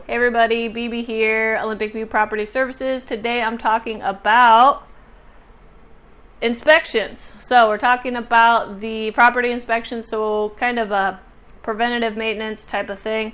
Hey everybody, BB here, Olympic View Property Services. Today I'm talking about inspections. So we're talking about the property inspection, so kind of a preventative maintenance type of thing.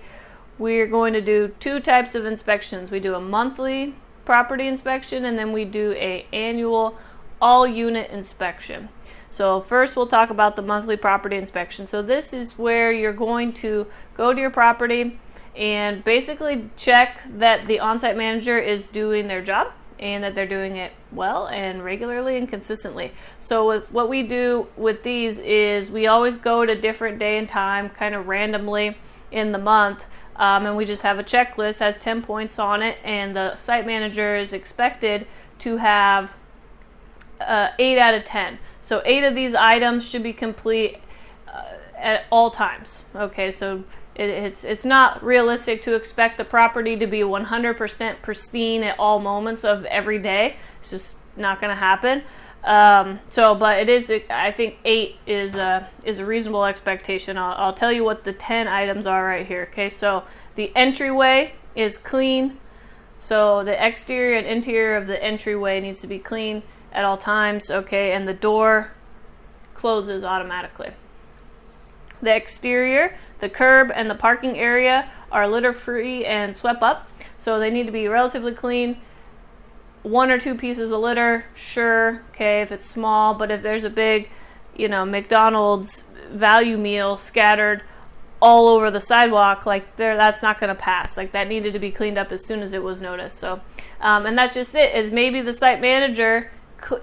We're going to do two types of inspections. We do a monthly property inspection and then we do an annual all unit inspection. So first we'll talk about the monthly property inspection. So this is where you're going to go to your property and basically check that the on-site manager is doing their job and that they're doing it well and regularly and consistently. So what we do with these is we always go to different day and time, kind of randomly in the month, and we just have a checklist, has 10 points on it, and the site manager is expected to have 8 out of 10. So 8 of these items should be complete at all times. Okay, so it's not realistic to expect the property to be 100% pristine at all moments of every day. It's just not going to happen. But it is, I think 8 is a reasonable expectation. I'll tell you what the 10 items are right here. Okay, so the entryway is clean. So the exterior and interior of the entryway needs to be clean at all times. Okay, and the door closes automatically. The exterior, the curb and the parking area are litter free and swept up, so they need to be relatively clean. 1 or 2 pieces of litter, sure, okay, if it's small, but if there's a big, McDonald's value meal scattered all over the sidewalk, like that's not going to pass. Like that needed to be cleaned up as soon as it was noticed. So, and that's just it. Is maybe the site manager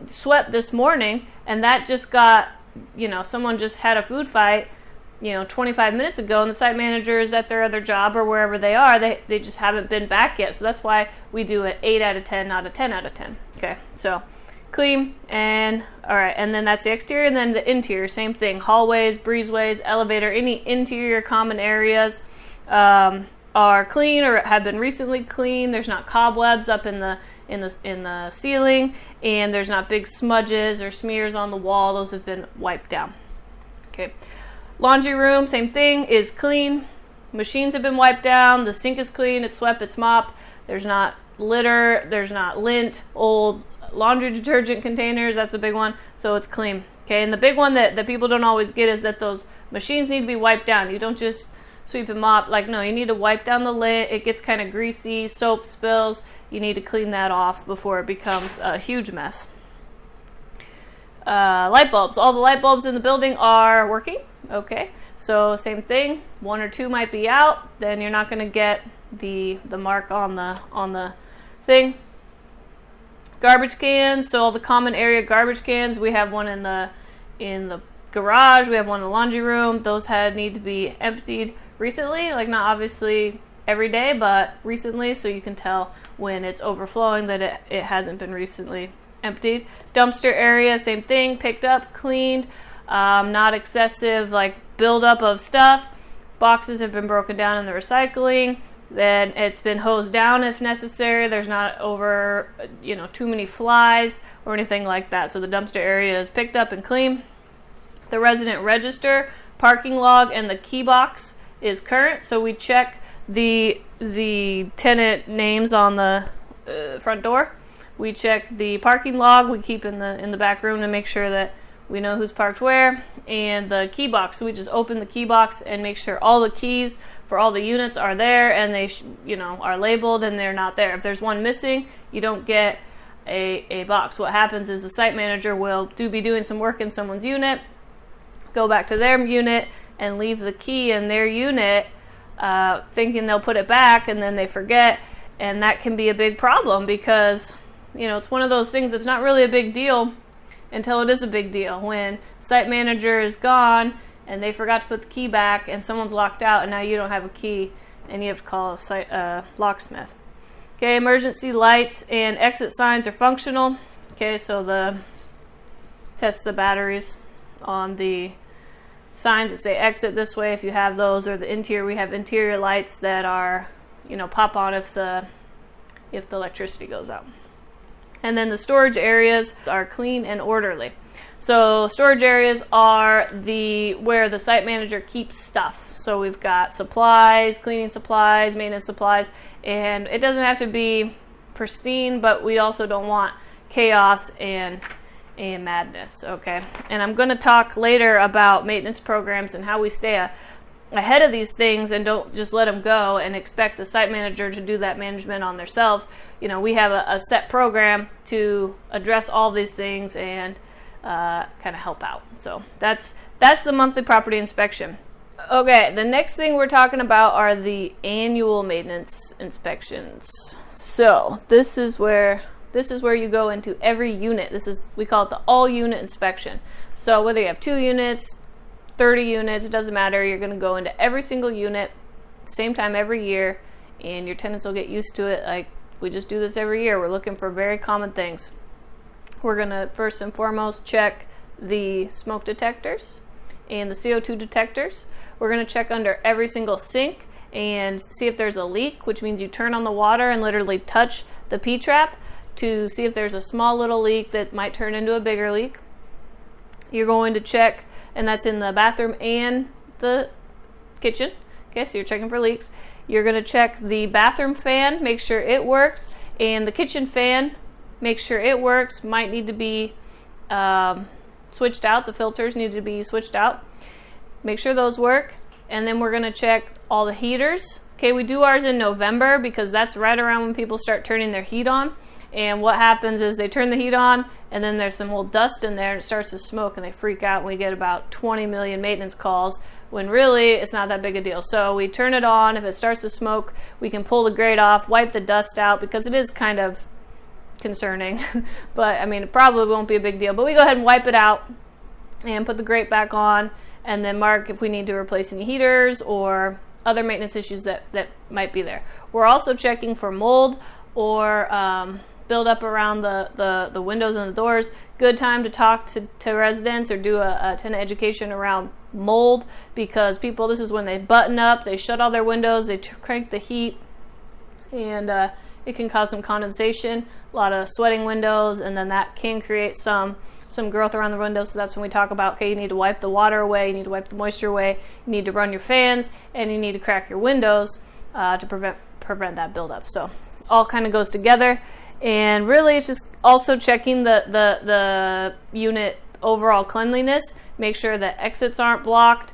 swept this morning, and that just got, someone just had a food fight 25 minutes ago, and the site manager is at their other job or wherever they are. They just haven't been back yet. So that's why we do it 8 out of 10, not a 10 out of 10. Okay, so clean, and all right, and then that's the exterior, and then the interior, same thing. Hallways, breezeways, elevator, any interior common areas are clean or have been recently cleaned. There's not cobwebs up in the ceiling, and there's not big smudges or smears on the wall. Those have been wiped down. Okay. Laundry room, same thing, is clean. Machines have been wiped down. The sink is clean. It's swept. It's mopped. There's not litter. There's not lint. Old laundry detergent containers. That's a big one. So it's clean. Okay. And the big one that people don't always get is that those machines need to be wiped down. You don't just sweep and mop. No, you need to wipe down the lint. It gets kind of greasy. Soap spills. You need to clean that off before it becomes a huge mess. Light bulbs. All the light bulbs in the building are working. Okay, so same thing. 1 or 2 might be out. Then you're not going to get the mark on the thing. Garbage cans. So all the common area garbage cans. We have one in the garage. We have one in the laundry room. Those need to be emptied recently. Not obviously every day, but recently, so you can tell when it's overflowing that it hasn't been recently emptied. Dumpster area, same thing, picked up, cleaned, not excessive buildup of stuff. Boxes have been broken down in the recycling, then it's been hosed down if necessary. There's not over too many flies or anything like that. So the dumpster area is picked up and clean. The resident register, parking log, and the key box is current, so we check the tenant names on the front door. We check the parking log. We keep in the back room to make sure that we know who's parked where, and the key box. So we just open the key box and make sure all the keys for all the units are there, and they are labeled, and they're not there. If there's one missing, you don't get a box. What happens is the site manager will be doing some work in someone's unit, go back to their unit, and leave the key in their unit, thinking they'll put it back, and then they forget, and that can be a big problem because it's one of those things that's not really a big deal until it is a big deal. When site manager is gone and they forgot to put the key back and someone's locked out and now you don't have a key and you have to call a locksmith. Okay, emergency lights and exit signs are functional. Okay, so test the batteries on the signs that say exit this way if you have those, or the interior. We have interior lights that are pop on if the electricity goes out. And then the storage areas are clean and orderly. So storage areas are where the site manager keeps stuff. So we've got supplies, cleaning supplies, maintenance supplies, and it doesn't have to be pristine, but we also don't want chaos and madness, okay? And I'm going to talk later about maintenance programs and how we stay ahead of these things and don't just let them go and expect the site manager to do that management on themselves. You know, we have a set program to address all these things and kind of help out. So that's the monthly property inspection. Okay, the next thing we're talking about are the annual maintenance inspections. So this is where you go into every unit. We call it the all unit inspection. So whether you have 2 units, 30 units, it doesn't matter. You're going to go into every single unit, same time every year, and your tenants will get used to it. Like, we just do this every year. We're looking for very common things. We're going to first and foremost check the smoke detectors and the CO2 detectors. We're going to check under every single sink and see if there's a leak, which means you turn on the water and literally touch the P-trap to see if there's a small little leak that might turn into a bigger leak. You're going to check, and that's in the bathroom and the kitchen. Okay, so you're checking for leaks. You're going to check the bathroom fan, make sure it works, and the kitchen fan, make sure it works. Might need to be switched out. The filters need to be switched out. Make sure those work. And then we're going to check all the heaters. Okay, we do ours in November because that's right around when people start turning their heat on. And what happens is they turn the heat on and then there's some old dust in there and it starts to smoke and they freak out, and we get about 20 million maintenance calls when really it's not that big a deal. So we turn it on. If it starts to smoke, we can pull the grate off, wipe the dust out, because it is kind of concerning. But I mean, it probably won't be a big deal. But we go ahead and wipe it out and put the grate back on, and then mark if we need to replace any heaters or other maintenance issues that might be there. We're also checking for mold or build up around the windows and the doors. Good time to talk to residents or do a tenant education around mold, because people, this is when they button up, they shut all their windows, they crank the heat, and it can cause some condensation, a lot of sweating windows, and then that can create some growth around the windows. So that's when we talk about, okay, you need to wipe the water away, you need to wipe the moisture away, you need to run your fans, and you need to crack your windows to prevent that buildup. So all kind of goes together. And really it's just also checking the unit overall cleanliness, make sure that exits aren't blocked.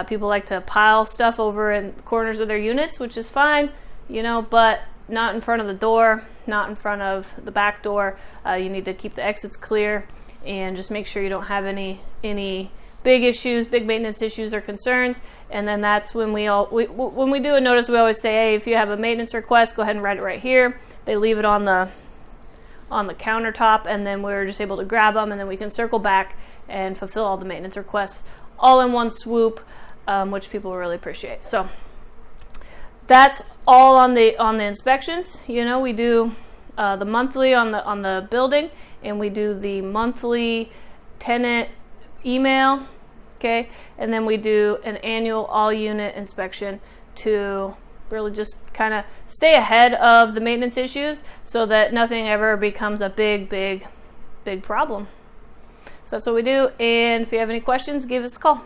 People like to pile stuff over in corners of their units, which is fine, you know, but not in front of the door, not in front of the back door. You need to keep the exits clear and just make sure you don't have any big issues, big maintenance issues or concerns. And then that's when when we do a notice, we always say, hey, if you have a maintenance request, go ahead and write it right here. They leave it on the countertop, and then we're just able to grab them, and then we can circle back and fulfill all the maintenance requests all in one swoop, which people really appreciate. So that's all on the inspections. You know, we do the monthly on the building, and we do the monthly tenant email, okay, and then we do an annual all unit inspection to really just kind of stay ahead of the maintenance issues so that nothing ever becomes a big problem. So that's what we do, and if you have any questions, give us a call.